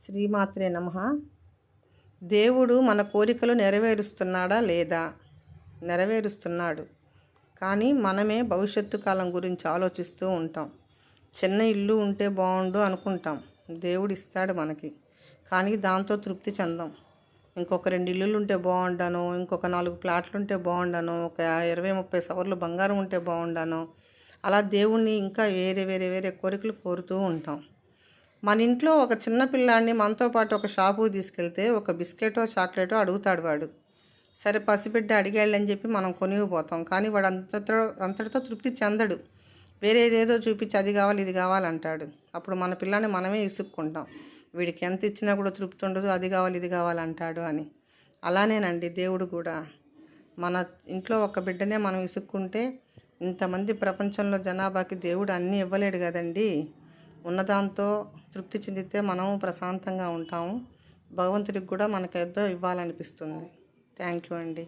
శ్రీమాత్రే నమః. దేవుడు మన కోరికలు నెరవేరుస్తున్నాడా లేదా? నెరవేరుస్తున్నాడు. కానీ మనమే భవిష్యత్తు కాలం గురించి ఆలోచిస్తూ ఉంటాం. చిన్న ఇల్లు ఉంటే బాగుండు అనుకుంటాం. దేవుడు ఇస్తాడు మనకి, కానీ దాంతో తృప్తి చెందాం. ఇంకొక 2 ఇల్లులు ఉంటే బాగుండను, ఇంకొక 4 ప్లాట్లు ఉంటే బాగుండను, ఒక 20-30 సవర్లు బంగారం ఉంటే బాగుండను. అలా దేవుణ్ణి ఇంకా వేరే వేరే వేరే కోరికలు కోరుతూ ఉంటాం. మన ఇంట్లో ఒక చిన్న పిల్లాడిని మనతో పాటు ఒక షాపుకి తీసుకెళ్తే ఒక బిస్కెటో చాక్లెటో అడుగుతాడు వాడు. సరే పసిబిడ్డ అడిగాళ్ళని చెప్పి మనం కొనిగిపోతాం. కానీ వాడు అంతటితో తృప్తి చెందడు. వేరేదేదో చూపించి అది కావాలి ఇది కావాలంటాడు. అప్పుడు మన పిల్లాన్ని మనమే ఇసుక్కుంటాం. వీడికి ఎంత ఇచ్చినా కూడా తృప్తి ఉండదు, అది కావాలి ఇది కావాలంటాడు అని. అలానేనండి దేవుడు కూడా. మన ఇంట్లో ఒక బిడ్డనే మనం ఇసుక్కుంటే ఇంతమంది ప్రపంచంలో జనాభాకి దేవుడు అన్నీ ఇవ్వలేడు కదండి. ఉన్నదాంతో తృప్తి చెందితే మనం ప్రశాంతంగా ఉంటాము. భగవంతుడికి కూడా మనకేదో ఇవ్వాలనిపిస్తుంది. థ్యాంక్ యూ అండి.